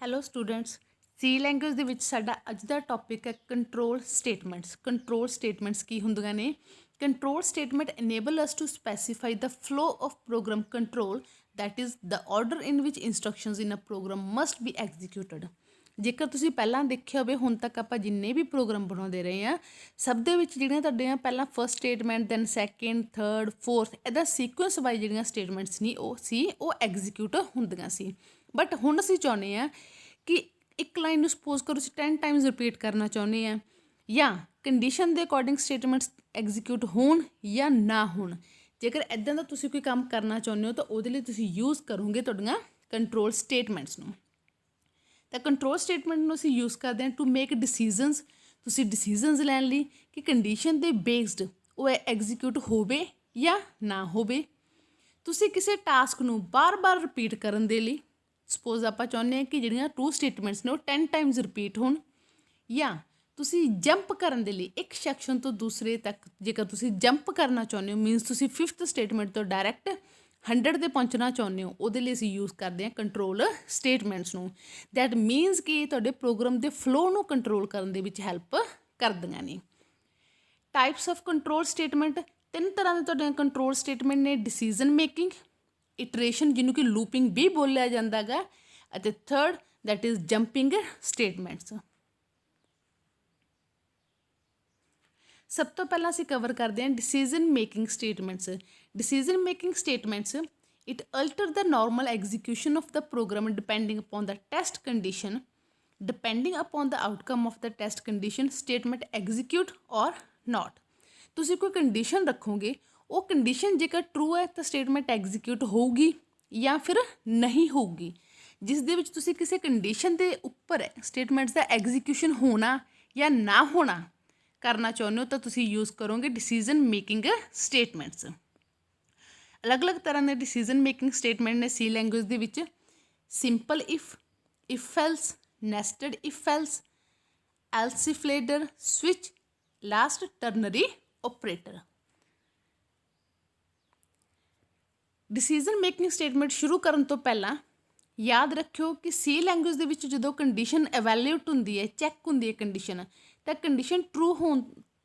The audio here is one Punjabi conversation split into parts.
Hello students. ਸੀ ਲੈਂਗੁਏਜ ਦੇ ਵਿੱਚ ਸਾਡਾ ਅੱਜ ਦਾ ਟੌਪਿਕ ਹੈ ਕੰਟਰੋਲ ਸਟੇਟਮੈਂਟਸ। ਕੰਟਰੋਲ ਸਟੇਟਮੈਂਟਸ ਕੀ ਹੁੰਦੀਆਂ ਨੇ? Control statement enable us to specify the flow of program control, that is the order in which instructions in a program must be executed। ਜੇਕਰ ਤੁਸੀਂ ਪਹਿਲਾਂ ਦੇਖਿਆ ਹੋਵੇ, ਹੁਣ ਤੱਕ ਆਪਾਂ ਜਿੰਨੇ ਵੀ ਪ੍ਰੋਗਰਾਮ ਬਣਾਉਂਦੇ ਰਹੇ ਹਾਂ ਸਭ ਦੇ ਵਿੱਚ ਜਿਹੜੀਆਂ ਤੁਹਾਡੀਆਂ ਪਹਿਲਾਂ first statement, then second, third, fourth, ਇਹਦਾ ਸੀਕੁਐਂਸ ਵਾਈਜ਼ ਜਿਹੜੀਆਂ ਸਟੇਟਮੈਂਟਸ ਨਹੀਂ ਉਹ ਐਗਜ਼ੀਕਿਊਟ ਹੁੰਦੀਆਂ ਸੀ। ਬਟ ਹੁਣ ਅਸੀਂ ਚਾਹੁੰਦੇ ਹਾਂ ਕਿ ਇੱਕ ਲਾਈਨ ਨੂੰ ਸਪੋਜ਼ ਕਰੋ ਅਸੀਂ 10 ਟਾਈਮਸ ਰਿਪੀਟ ਕਰਨਾ ਚਾਹੁੰਦੇ ਹਾਂ, ਜਾਂ ਕੰਡੀਸ਼ਨ ਦੇ ਅਕੋਰਡਿੰਗ ਸਟੇਟਮੈਂਟਸ ਐਗਜ਼ੀਕਿਊਟ ਹੋਣ ਜਾਂ ਨਾ ਹੋਣ। ਜੇਕਰ ਇੱਦਾਂ ਦਾ ਤੁਸੀਂ ਕੋਈ ਕੰਮ ਕਰਨਾ ਚਾਹੁੰਦੇ ਹੋ ਤਾਂ ਉਹਦੇ ਲਈ ਤੁਸੀਂ ਯੂਜ਼ ਕਰੋਗੇ ਤੁਹਾਡੀਆਂ ਕੰਟਰੋਲ ਸਟੇਟਮੈਂਟਸ ਨੂੰ। ਤਾਂ ਕੰਟਰੋਲ ਸਟੇਟਮੈਂਟ ਨੂੰ ਅਸੀਂ ਯੂਜ਼ ਕਰਦੇ ਹਾਂ ਟੂ ਮੇਕ ਡਿਸੀਜ਼ਨਸ। ਤੁਸੀਂ ਡਿਸੀਜ਼ਨਸ ਲੈਣ ਲਈ ਕਿ ਕੰਡੀਸ਼ਨ ਦੇ ਬੇਸਡ ਉਹ ਐਗਜ਼ੀਕਿਊਟ ਹੋਵੇ ਜਾਂ ਨਾ ਹੋਵੇ। ਤੁਸੀਂ ਕਿਸੇ ਟਾਸਕ ਨੂੰ ਬਾਰ-ਬਾਰ ਰਿਪੀਟ ਕਰਨ ਦੇ ਲਈ, ਸਪੋਜ਼ ਆਪਾਂ ਚਾਹੁੰਦੇ ਹਾਂ ਕਿ ਜਿਹੜੀਆਂ ਟਰੂ ਸਟੇਟਮੈਂਟਸ ਨੇ ਉਹ 10 ਟਾਈਮਸ ਰਿਪੀਟ ਹੋਣ, ਜਾਂ ਤੁਸੀਂ ਜੰਪ ਕਰਨ ਦੇ ਲਈ ਇੱਕ ਸੈਕਸ਼ਨ ਤੋਂ ਦੂਸਰੇ ਤੱਕ ਜੇਕਰ ਤੁਸੀਂ ਜੰਪ ਕਰਨਾ ਚਾਹੁੰਦੇ ਹੋ, ਮੀਨਸ ਤੁਸੀਂ 5th ਸਟੇਟਮੈਂਟ ਤੋਂ ਡਾਇਰੈਕਟ 100 ਤੇ ਪਹੁੰਚਣਾ ਚਾਹੁੰਦੇ ਹੋ, ਉਹਦੇ ਲਈ ਅਸੀਂ ਯੂਜ਼ ਕਰਦੇ ਹਾਂ ਕੰਟਰੋਲ ਸਟੇਟਮੈਂਟਸ ਨੂੰ। ਦੈਟ ਮੀਨਸ ਕਿ ਤੁਹਾਡੇ ਪ੍ਰੋਗਰਾਮ ਦੇ ਫਲੋ ਨੂੰ ਕੰਟਰੋਲ ਕਰਨ ਦੇ ਵਿੱਚ ਹੈਲਪ ਕਰਦੀਆਂ ਨੇ। ਟਾਈਪਸ ਆਫ ਕੰਟਰੋਲ ਸਟੇਟਮੈਂਟ, 3 ਤਰ੍ਹਾਂ ਦੇ ਤੁਹਾਡੇ ਕੰਟਰੋਲ ਸਟੇਟਮੈਂਟ ਨੇ। ਡਿਸੀਜ਼ਨ ਮੇਕਿੰਗ, ਇਟਰੇਸ਼ਨ ਜਿਹਨੂੰ ਕਿ ਲੂਪਿੰਗ ਵੀ ਬੋਲਿਆ ਜਾਂਦਾ ਗਾ, ਅਤੇ third that is jumping statements. ਸਭ ਤੋਂ ਪਹਿਲਾਂ ਅਸੀਂ ਕਵਰ ਕਰਦੇ ਹਾਂ decision making statements. Decision making statements it alter the normal execution of the program depending upon the test condition. Depending upon the outcome of the test condition statement execute or not. ਤੁਸੀਂ ਕੋਈ ਕੰਡੀਸ਼ਨ ਰੱਖੋਗੇ, ਉਹ ਕੰਡੀਸ਼ਨ ਜੇਕਰ ਟਰੂ ਹੈ ਤਾਂ ਸਟੇਟਮੈਂਟ ਐਗਜ਼ੀਕਿਊਟ ਹੋਊਗੀ ਜਾਂ ਫਿਰ ਨਹੀਂ ਹੋਊਗੀ। ਜਿਸ ਦੇ ਵਿੱਚ ਤੁਸੀਂ ਕਿਸੇ ਕੰਡੀਸ਼ਨ ਦੇ ਉੱਪਰ ਸਟੇਟਮੈਂਟਸ ਦਾ ਐਗਜ਼ੀਕਿਊਸ਼ਨ ਹੋਣਾ ਜਾਂ ਨਾ ਹੋਣਾ ਕਰਨਾ ਚਾਹੁੰਦੇ ਹੋ ਤਾਂ ਤੁਸੀਂ ਯੂਜ਼ ਕਰੋਗੇ ਡਿਸੀਜ਼ਨ ਮੇਕਿੰਗ ਸਟੇਟਮੈਂਟਸ। ਅਲੱਗ-ਅਲੱਗ ਤਰ੍ਹਾਂ ਦੇ ਡਿਸੀਜ਼ਨ ਮੇਕਿੰਗ ਸਟੇਟਮੈਂਟ ਨੇ ਸੀ ਲੈਂਗੁਏਜ ਦੇ ਵਿੱਚ। Simple if else, nested if else, else if ladder, switch, last ternary operator. Decision making statement ਸ਼ੁਰੂ ਕਰਨ ਤੋਂ ਪਹਿਲਾਂ ਯਾਦ ਰੱਖਿਓ ਕਿ ਸੀ ਲੈਂਗੁਏਜ ਦੇ ਵਿੱਚ ਜਦੋਂ ਕੰਡੀਸ਼ਨ ਐਵੈਲੂਏਟ ਹੁੰਦੀ ਹੈ, ਚੈੱਕ ਹੁੰਦੀ ਹੈ ਕੰਡੀਸ਼ਨ, ਤਾਂ ਕੰਡੀਸ਼ਨ ਟਰੂ ਹੋਣ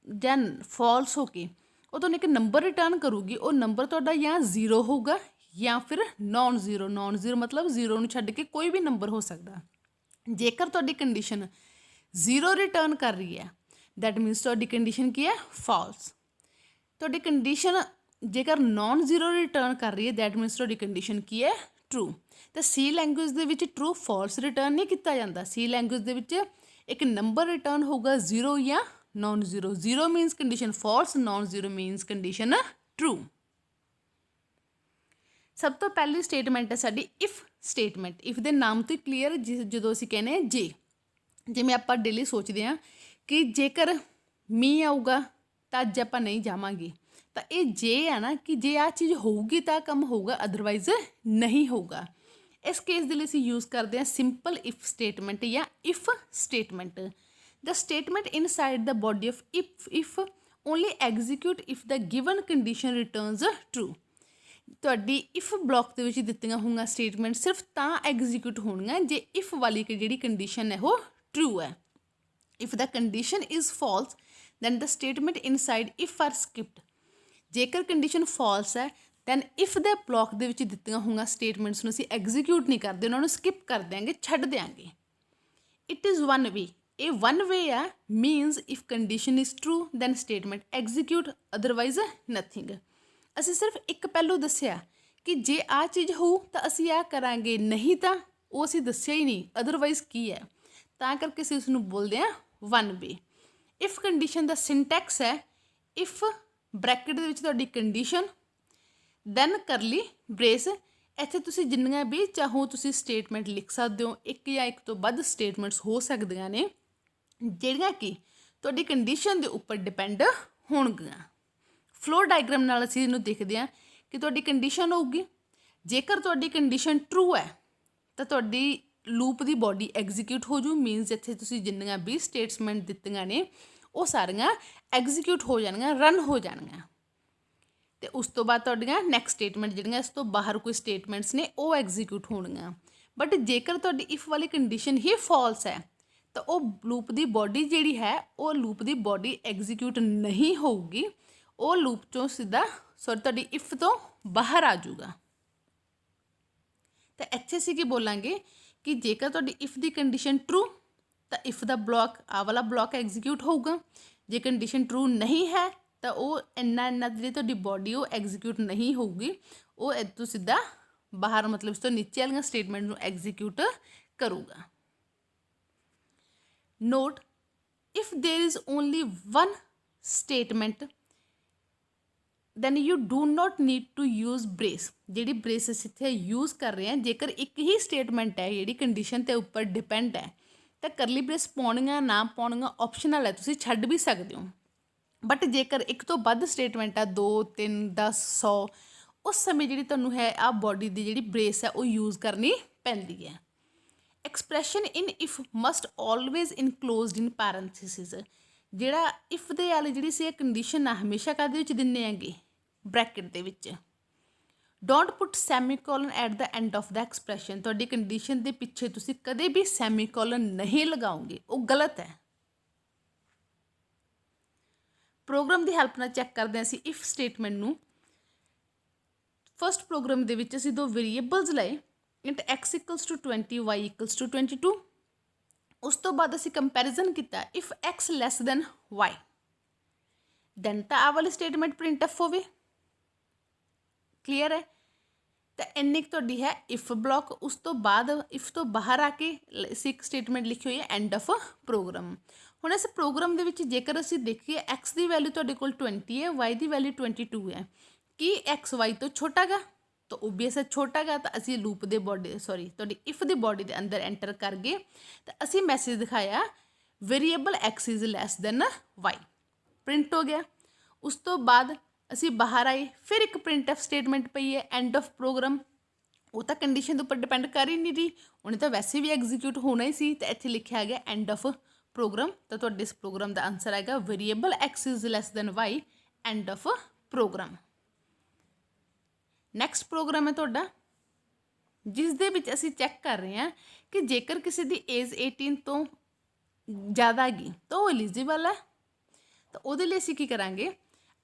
ਜਾਂ ਫਾਲਸ ਹੋ ਕੇ ਉਹ ਤੁਹਾਨੂੰ ਇੱਕ ਨੰਬਰ ਰਿਟਰਨ ਕਰੂਗੀ। ਉਹ ਨੰਬਰ ਤੁਹਾਡਾ ਜਾਂ 0 ਹੋਊਗਾ ਜਾਂ ਫਿਰ ਨੌਨ ਜ਼ੀਰੋ। ਨੌਨ ਜ਼ੀਰੋ ਮਤਲਬ 0 ਨੂੰ ਛੱਡ ਕੇ ਕੋਈ ਵੀ ਨੰਬਰ ਹੋ ਸਕਦਾ। ਜੇਕਰ ਤੁਹਾਡੀ ਕੰਡੀਸ਼ਨ 0 ਰਿਟਰਨ ਕਰ ਰਹੀ ਹੈ, ਦੈਟ ਮੀਨਸ ਤੁਹਾਡੀ ਕੰਡੀਸ਼ਨ ਕੀ ਹੈ? ਫਾਲਸ। ਤੁਹਾਡੀ ਕੰਡੀਸ਼ਨ ਜੇਕਰ ਨੌਨ ਜ਼ੀਰੋ ਰਿਟਰਨ ਕਰ ਰਹੀ ਹੈ, ਦੈਟ ਮੀਨਸ ਤੁਹਾਡੀ ਕੰਡੀਸ਼ਨ ਕੀ ਹੈ? ਟਰੂ। ਤਾਂ ਸੀ ਲੈਂਗੁਏਜ ਦੇ ਵਿੱਚ ਟਰੂ ਫਾਲਸ ਰਿਟਰਨ ਨਹੀਂ ਕੀਤਾ ਜਾਂਦਾ। ਸੀ ਲੈਂਗੁਏਜ ਦੇ ਵਿੱਚ ਇੱਕ ਨੰਬਰ ਰਿਟਰਨ ਹੋਊਗਾ 0 ਜਾਂ non zero. 0 means condition false, non zero means condition true. ਸਭ ਤੋਂ ਪਹਿਲੀ ਸਟੇਟਮੈਂਟ ਹੈ ਸਾਡੀ ਇਫ ਸਟੇਟਮੈਂਟ। ਇਫ ਦੇ ਨਾਮ ਤੋਂ ਕਲੀਅਰ, ਜਦੋਂ ਅਸੀਂ ਕਹਿੰਦੇ ਹਾਂ ਜੇ, ਜਿਵੇਂ ਆਪਾਂ ਡੇਲੀ ਸੋਚਦੇ ਹਾਂ ਕਿ ਜੇਕਰ ਮੀਂਹ ਆਊਗਾ ਤਾਂ ਅੱਜ ਆਪਾਂ ਨਹੀਂ ਜਾਵਾਂਗੇ, ਤਾਂ ਇਹ ਜੇ ਹੈ ਨਾ ਕਿ ਜੇ ਆਹ ਚੀਜ਼ ਹੋਊਗੀ ਤਾਂ ਕੰਮ ਹੋਊਗਾ, ਅਦਰਵਾਈਜ਼ ਨਹੀਂ ਹੋਊਗਾ। ਇਸ ਕੇਸ ਦੇ ਲਈ ਅਸੀਂ ਯੂਜ਼ ਕਰਦੇ ਹਾਂ ਸਿੰਪਲ ਇਫ ਸਟੇਟਮੈਂਟ ਜਾਂ if statement. The statement inside the body of if only execute if the given condition returns true. ਤੁਹਾਡੀ ਇਫ ਬਲੋਕ ਦੇ ਵਿੱਚ ਦਿੱਤੀਆਂ ਹੋਈਆਂ ਸਟੇਟਮੈਂਟ ਸਿਰਫ ਤਾਂ ਐਗਜ਼ੀਕਿਊਟ ਹੋਣਗੀਆਂ ਜੇ ਇਫ ਵਾਲੀ ਜਿਹੜੀ ਕੰਡੀਸ਼ਨ ਹੈ ਉਹ ਟਰੂ ਹੈ। If the condition is false then the statement inside if are skipped. ਜੇਕਰ ਕੰਡੀਸ਼ਨ ਫਾਲਸ ਹੈ ਦੈਨ ਇਫ ਦੇ ਬਲੋਕ ਦੇ ਵਿੱਚ ਦਿੱਤੀਆਂ ਹੋਈਆਂ ਸਟੇਟਮੈਂਟਸ ਨੂੰ ਅਸੀਂ ਐਗਜ਼ੀਕਿਊਟ ਨਹੀਂ ਕਰਦੇ, ਉਹਨਾਂ ਨੂੰ ਸਕਿਪ ਕਰ ਦਿਆਂਗੇ, ਛੱਡ ਦਿਆਂਗੇ। It is one way. ਇਹ ਵਨ ਵੇ ਆ, means if condition is true then statement execute, otherwise nothing. ਅਸੀਂ ਸਿਰਫ ਇੱਕ ਪਹਿਲੂ ਦੱਸਿਆ ਕਿ ਜੇ ਆਹ ਚੀਜ਼ ਹੋਊ ਤਾਂ ਅਸੀਂ ਆਹ ਕਰਾਂਗੇ, ਨਹੀਂ ਤਾਂ ਉਹ ਅਸੀਂ ਦੱਸਿਆ ਹੀ ਨਹੀਂ ਅਦਰਵਾਈਜ਼ ਕੀ ਹੈ, ਤਾਂ ਕਰਕੇ ਅਸੀਂ ਉਸਨੂੰ ਬੋਲਦੇ ਹਾਂ one way. If condition the syntax ਹੈ ਇਫ ਬ੍ਰੈਕਟ ਦੇ ਵਿੱਚ ਤੁਹਾਡੀ ਕੰਡੀਸ਼ਨ, ਦੈਨ ਕਰਲੀ ਬ੍ਰੇਸ। ਇੱਥੇ ਤੁਸੀਂ ਜਿੰਨੀਆਂ ਵੀ ਚਾਹੋ ਤੁਸੀਂ ਸਟੇਟਮੈਂਟ ਲਿਖ ਸਕਦੇ ਹੋ। ਇੱਕ ਜਾਂ ਇੱਕ ਤੋਂ ਵੱਧ ਸਟੇਟਮੈਂਟਸ ਹੋ ਸਕਦੀਆਂ ਨੇ ਜਿਹੜੀਆਂ ਕਿ ਤੁਹਾਡੀ ਕੰਡੀਸ਼ਨ ਦੇ ਉੱਪਰ ਡਿਪੈਂਡ ਹੋਣਗੀਆਂ। ਫਲੋ ਡਾਇਗਰਾਮ ਨਾਲ ਅਸੀਂ ਇਹਨੂੰ ਦੇਖਦੇ ਹਾਂ ਕਿ ਤੁਹਾਡੀ ਕੰਡੀਸ਼ਨ ਹੋਊਗੀ। ਜੇਕਰ ਤੁਹਾਡੀ ਕੰਡੀਸ਼ਨ ਟਰੂ ਹੈ ਤਾਂ ਤੁਹਾਡੀ ਲੂਪ ਦੀ ਬੋਡੀ ਐਗਜ਼ੀਕਿਊਟ ਹੋ ਜੂ, ਮੀਨਸ ਇੱਥੇ ਤੁਸੀਂ ਜਿੰਨੀਆਂ ਵੀ ਸਟੇਟਮੈਂਟ ਦਿੱਤੀਆਂ ਨੇ ਉਹ ਸਾਰੀਆਂ ਐਗਜ਼ੀਕਿਊਟ ਹੋ ਜਾਣਗੀਆਂ, ਰਨ ਹੋ ਜਾਣਗੀਆਂ। ਅਤੇ ਉਸ ਤੋਂ ਬਾਅਦ ਤੁਹਾਡੀਆਂ ਨੈਕਸਟ ਸਟੇਟਮੈਂਟ ਜਿਹੜੀਆਂ ਇਸ ਤੋਂ ਬਾਹਰ ਕੋਈ ਸਟੇਟਮੈਂਟਸ ਨੇ ਉਹ ਐਗਜ਼ੀਕਿਊਟ ਹੋਣਗੀਆਂ। बट जेकर तुहाडी इफ वाली कंडीशन ही फॉल्स है तो वो लूप की बॉडी जिहड़ी है वो लूप की बॉडी एग्जीक्यूट नहीं होगी, वो लूप चों सीधा तुहाडी इफ तो बाहर आ जाऊगा। तो इत्थे असीं की बोलांगे कि जेकर तुहाडी इफ की कंडीशन ट्रू तो इफ का ब्लॉक आ वाला ब्लॉक एग्जीक्यूट होगा, जे कंडीशन ट्रू नहीं है तो वो इन्ना जी तुहाडी बॉडी वो एग्जीक्यूट नहीं होगी, वो इतों सीधा बाहर मतलब इस तो नीचे वाली स्टेटमेंट नूं एग्जीक्यूट करूगा। Note if there is only one statement then you do not need to use brace. जिहड़ी ब्रेस असीं इत्थे यूज़ कर रहे हैं, जेकर एक ही स्टेटमेंट है जिहड़ी कंडीशन के उपर डिपेंड है तो करली ब्रेस पाउणियां ना पाउणियां ऑप्शनल है, तुसीं छड्ड भी सकते हो। बट जेकर एक तो वध स्टेटमेंट है 2 3 10 100 उस समय जिहड़ी तुहानूं है आ बॉडी की जिहड़ी ब्रेस है वो यूज़ करनी पैंदी है। Expression in if must always enclosed in parenthesis. जिहड़ा इफ दे वाली जिहड़ी सी कंडीशन आ हमेशा काहदे विच दिंदे आंगे ब्रैकेट दे विच। Don't put semicolon at the end of the expression. तुहाडी कंडीशन के पिछे तुसीं कदे भी सैमीकोलन नहीं लगाओगे, वो गलत है। प्रोग्राम की हैल्प नाल चैक करते हैं असीं इफ स्टेटमेंट नूं। फर्स्ट प्रोग्राम दे विच असीं 2 वेरीएबल्स लए, int x equals to 20 y equals to 22। उस तो बाद असीं कंपैरिजन किया if x less than y, then तो आ वाली स्टेटमेंट प्रिंट एफ होवे। क्लीयर है? तो इन्नी तुहाडी है इफ ब्लॉक। उस तो बाद इफ तो बाहर आके असीं एक स्टेटमेंट लिखी हुई है एंड ऑफ प्रोग्राम। हुण इस प्रोग्राम दे विच जेकर असीं देखिए एक्स की वैल्यू तुहाडे कोल 20 है, वाई की वैल्यू 22 है, कि एक्स वाई तो छोटा गा तो ओबीएस है छोटा गा, तो असीं लूप दे बॉडी सॉरी तुहाडी इफ दी बॉडी के अंदर एंटर कर गए तो असीं मैसेज दिखाया variable x is less than y, print हो गया। उस तो बाद असीं बाहर आए, फिर एक प्रिंट एफ स्टेटमेंट पई है एंड ऑफ प्रोग्राम। वो तो कंडीशन के उपर डिपेंड कर ही नहीं रही, उन्हें तो वैसे भी एग्जीक्यूट होना ही सी। तो इत्थे लिखिया गया एंड ऑफ प्रोग्राम। तो तुहाडे इस प्रोग्राम का आंसर आएगा variable x is less than y end of program. Next program है तुहाडा जिस दे विच असीं चैक कर रहे हैं कि जेकर किसी की एज 18 तो ज़्यादा गई तो वो एलिजिबल है। तो उहदे लई असीं की करांगे,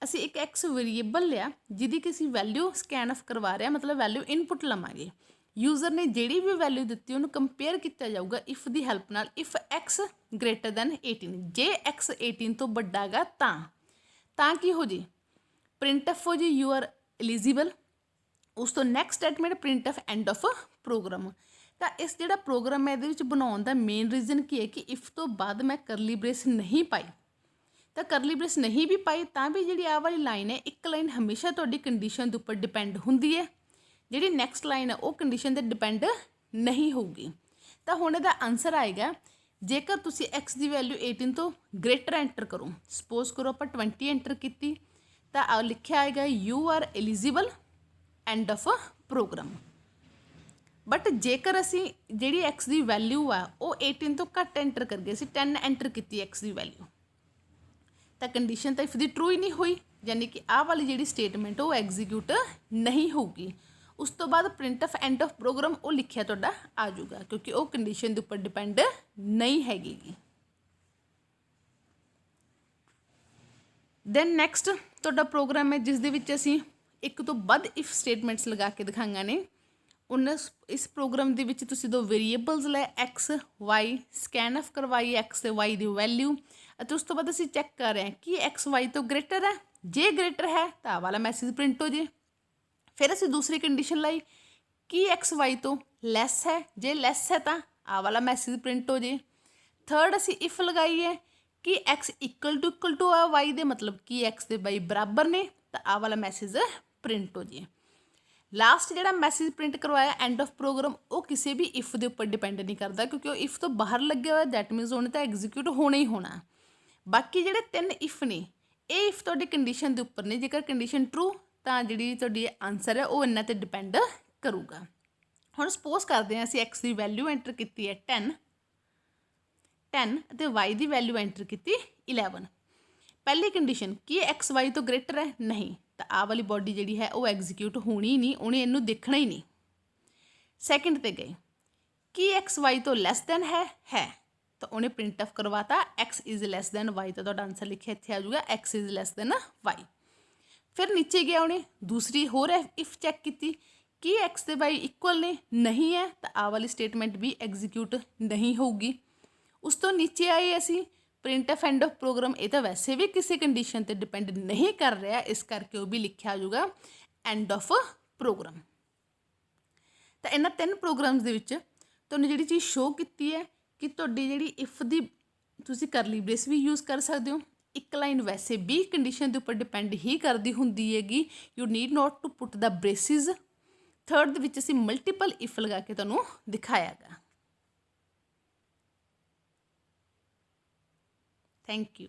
असीं एक एक्स वेरीएबल लिया जिहदी किसी वैल्यू स्कैन ऑफ करवा रहे हैं, मतलब वैल्यू इनपुट लवांगे। यूजर ने जिहड़ी भी वैल्यू दित्ती उन्होंने कंपेयर किया जाऊगा इफ की हैल्प नाल। If x greater than 18, J x 18 तो वड्डा गा तां की हो जी प्रिंट एफ हो जी यू आर एलिजिबल। उस तो next statement printf end of program. तो इस जिहड़ा प्रोग्राम है इहदे बनाउण दा मेन रीजन की है कि इफ तो बाद मैं करली ब्रेस नहीं पाई, तो करली ब्रेस नहीं भी पाई तो भी जी आ वाली लाइन है एक लाइन हमेशा तुहाडी कंडीशन के उपर डिपेंड होंदी है, जी नैक्सट लाइन है वो कंडीशन पर डिपेंड नहीं होगी। तो हुण इहदा आंसर आएगा जेकर तुसी एक्स की वैल्यू 18 तो ग्रेटर एंटर करो, सपोज करो आप 20 एंटर की तो लिखा आएगा you are eligible end of program. But जेकर असी जी एक्स की वैल्यू आ वो 18 तो घट एंटर कर गए, 10 एंटर की एक्स की वैल्यू, तो कंडीशन तो इफ दी ट्रू ही नहीं हुई, यानी कि आ वाली जी स्टेटमेंट वो एग्जीक्यूट नहीं होगी। उस तो बाद printf end of program वो लिखिया तुहाडा आ जाऊगा क्योंकि वो कंडीशन के उपर डिपेंड नहीं हैगी। दैन नैक्सट तुहाडा प्रोग्राम है जिस दे विच असीं एक तो वध इफ स्टेटमेंट्स लगा के दिखाईਆਂ ने। उन्हें इस प्रोग्राम के विच तुसीं 2 वेरीएबल्स लै एक्स वाई स्कैन ऑफ करवाई एक्स ते वाई की वैल्यू, और उस तो बाद असीं चैक कर रहे हैं कि एक्स वाई तो ग्रेटर है, जे ग्रेटर है तो आ वाला मैसेज प्रिंट हो जाए। फिर असीं दूसरी कंडीशन लाई कि एक्स वाई तो लैस है, जे लैस है तो आ वाला मैसेज प्रिंट हो जाए। थर्ड असीं इफ लगाई है कि एक्स इक्वल टू आ वाई दे, मतलब कि एक्स के वाई बराबर ने, तो आ वाला मैसेज प्रिंट हो जाए। लास्ट जिहड़ा मैसेज प्रिंट करवाया एंड ऑफ प्रोग्राम वो किसी भी इफ के उपर डिपेंड नहीं करता क्योंकि वो इफ तो बाहर लगे हुआ, दैट मीनस उन्हें तो एग्जीक्यूट होना ही होना। बाकी जिहड़े 3 इफ ने ये इफ तुहाडी कंडीशन के उपर ने, जेकर कंडीशन ट्रू तो जी तुहाडी आंसर है वो इन्हां ते डिपेंड करूगा। हुण सपोज करते हैं असीं एक्स की वैल्यू एंटर की है 10 ते वाई की वैल्यू एंटर की 11। पहली कंडीशन कि एक्स वाई तो ग्रेटर है नहीं, तो आ वाली बॉडी जी है वो एग्जीक्यूट होनी ही नहीं, उन्हें इनू देखना ही नहीं। सैकेंड ते गए ਕੀ x y ਤੋਂ ਲੈਸ ਦੈਨ ਹੈ ਤਾਂ ਉਹਨੇ ਪ੍ਰਿੰਟ ਆਫ ਕਰਵਾਤਾ x is less than y, ਤਾਂ ਤੁਹਾਡਾ ਆਂਸਰ ਲਿਖਿਆ ਇੱਥੇ ਆ ਜਾਊਗਾ x is less than y। ਫਿਰ ਨੀਚੇ ਗਿਆ ਉਹਨੇ ਦੂਸਰੀ ਹੋਰ ਇਫ ਚੈੱਕ ਕੀਤੀ ਕੀ x ਤੇ y ਇਕੁਅਲ ਨੇ, ਨਹੀਂ ਹੈ ਤਾਂ ਆਹ ਵਾਲੀ ਸਟੇਟਮੈਂਟ ਵੀ ਐਗਜ਼ੀਕਿਊਟ ਨਹੀਂ ਹੋਊਗੀ। ਉਸ ਤੋਂ ਨੀਚੇ ਆਏ ਅਸੀਂ printf end of program, ਇਹ ਤਾਂ ਵੈਸੇ ਵੀ ਕਿਸੇ ਕੰਡੀਸ਼ਨ ਤੇ ਡਿਪੈਂਡ ਨਹੀਂ ਕਰ ਰਿਹਾ, ਇਸ ਕਰਕੇ ਉਹ ਵੀ ਲਿਖਿਆ ਜਾਊਗਾ ਐਂਡ ਆਫ ਪ੍ਰੋਗਰਾਮ। ਤਾਂ ਇਹਨਾਂ 3 ਪ੍ਰੋਗਰਾਮਸ ਦੇ ਵਿੱਚ ਤੁਹਾਨੂੰ ਜਿਹੜੀ ਚੀਜ਼ ਸ਼ੋ ਕੀਤੀ ਹੈ ਕਿ ਤੁਹਾਡੀ ਜਿਹੜੀ ਇਫ ਦੀ ਤੁਸੀਂ ਕਰਲੀ ਬ੍ਰੇਸ ਵੀ ਯੂਜ਼ ਕਰ ਸਕਦੇ ਹੋ। ਇੱਕ ਲਾਈਨ ਵੈਸੇ ਵੀ ਕੰਡੀਸ਼ਨ ਦੇ ਉੱਪਰ ਡਿਪੈਂਡ ਹੀ ਕਰਦੀ ਹੁੰਦੀ ਹੈਗੀ, you need not to put the braces. Third ਦੇ ਵਿੱਚ ਅਸੀਂ ਮਲਟੀਪਲ ਇਫ ਲਗਾ ਕੇ ਤੁਹਾਨੂੰ ਦਿਖਾਇਆ ਗਾ। Thank you.